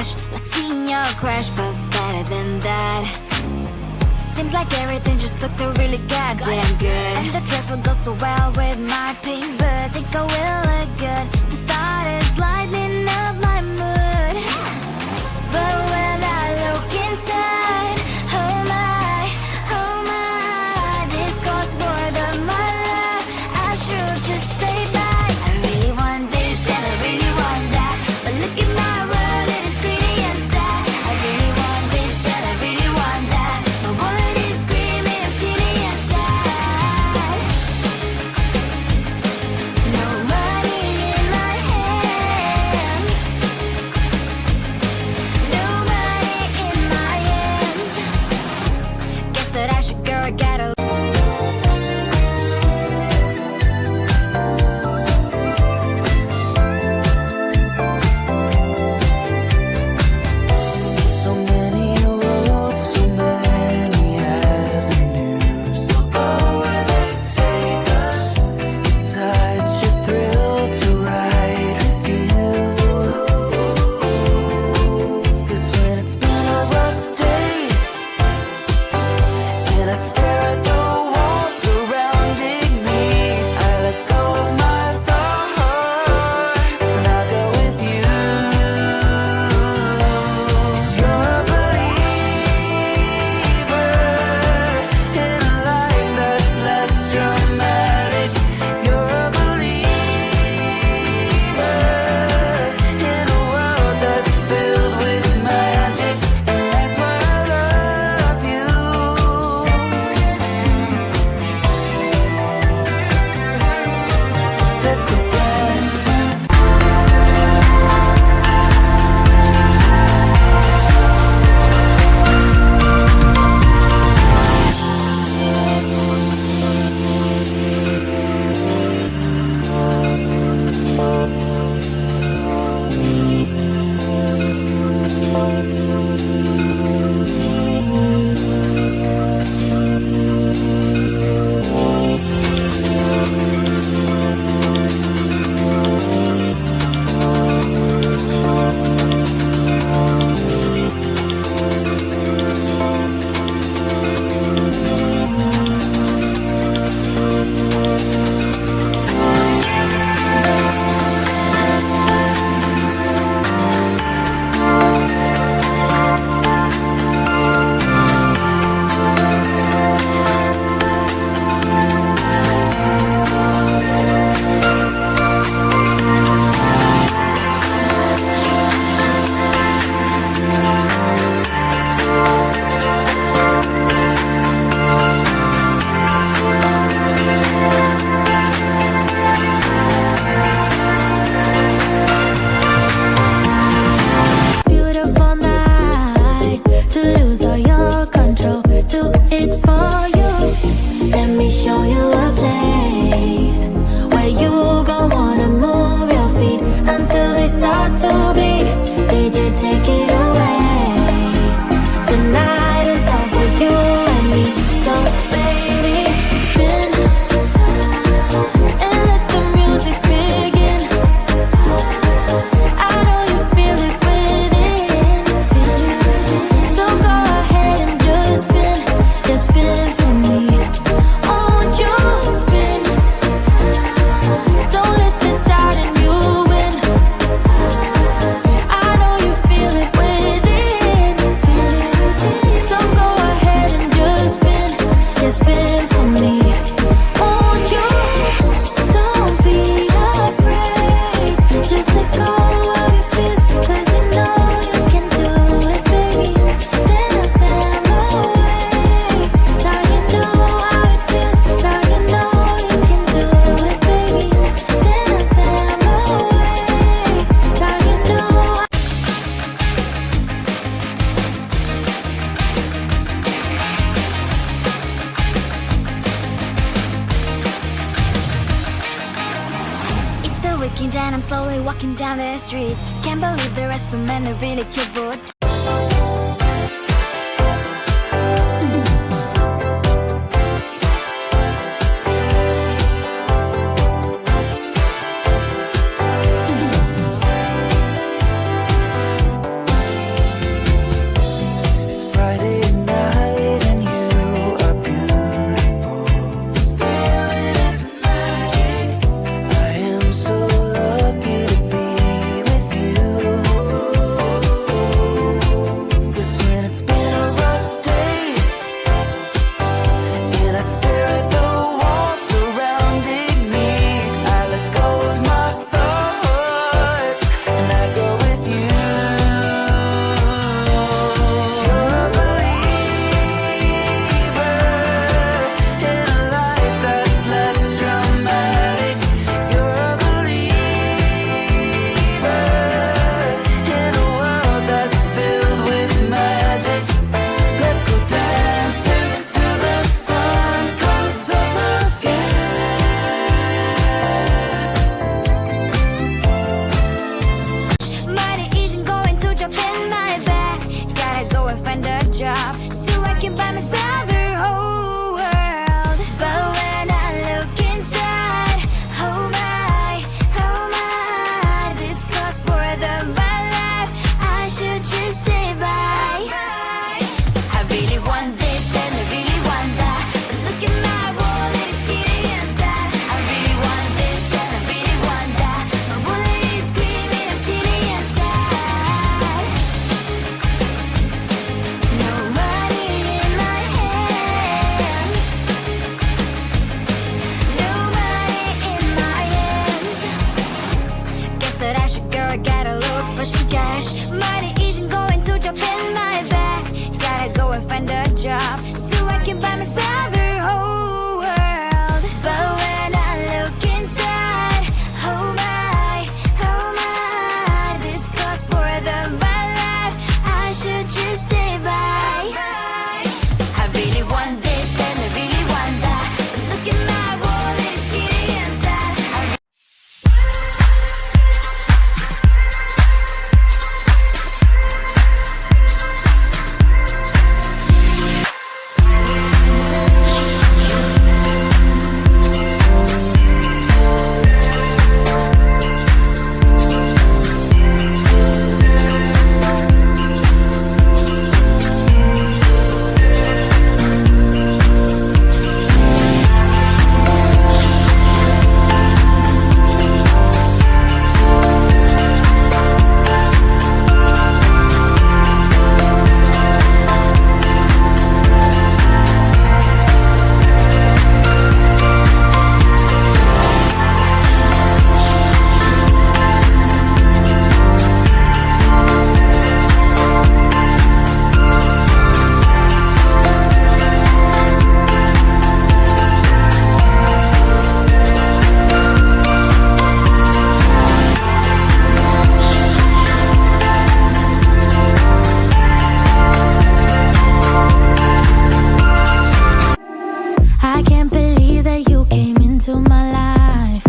fresh, like seeing your crush, but better than that. Seems like everything just looks so really goddamn good. And the dress will go so well with my pink boots. Think I will look good. The start is lighting up my mood. But when I look inside, oh my, this costs more than my life. I should just say bye. I really want this and I really want that, but look at my world, it is pretty and sad. I really want this and I really want that. My wallet is screaming, I'm skinny and sad. No money in my hands. No money in my hands. Guess that I should go, I gotta. So many roads, so many avenues. We'll go where they take us. It's such a thrill to ride with you. 'Cause when it's been a rough day and I stare at the walls surrounding me, I let go of my thoughts and I go with you. You're a believer in a life that's less dramatic. You're a believer in a world that's filled with magic, and that's why I love you. Let's go dancing. Beautiful night to lose all your control. Do it for you. Let me show you a place where you gon' wanna move your feet until they start to bleed. DJ, take it away. Tonight is all for you and me. So baby, spin and let the music begin. I know you feel it within. So go ahead and just spin for me. Won't you spin? Don't let the doubt in you win. I know you feel it within. So go ahead and just spin for me. Won't you? Don't be afraid. Just let go of your fears, 'cause you know you can do it, baby. Dance them away. Now you know how it feels. Now you know you can do it, baby. Dance them away. Now you know. It's the weekend and I'm slowly walking down the streets. Can't believe there are so many really cute boys. cash. Money isn't going to drop in my bag. Gotta go and find a job so I can buy myself the whole world. But when I look inside, oh my, this costs more than my life. I should just say bye. I really want this and I really want that. Look at my wallet, it's getting inside. I can't believe that you came into my life.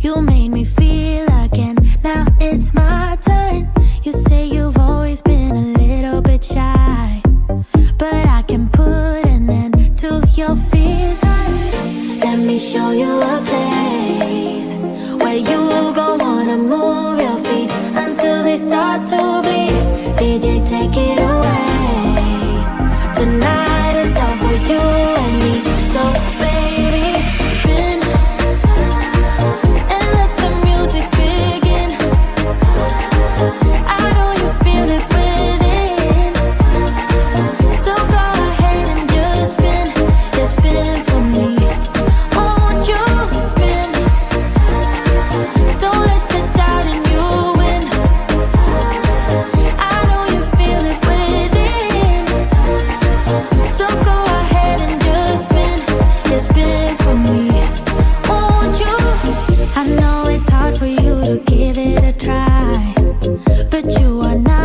You made me feel again. Now it's my turn. You say you've always been a little bit shy, but I can put an end to your fears. Let me show you a place where you gon' wanna move your feet until they start to bleed. DJ, take it away. Tonight is all for you and me. So baby, spin and let the music begin. I know you feel it within, so go ahead and just spin for me. Won't you spin? Don't let the doubt in you win. I know you feel it within, so go ahead and just spin for me. Won't you? I know it's hard for you to give it a try, but you are not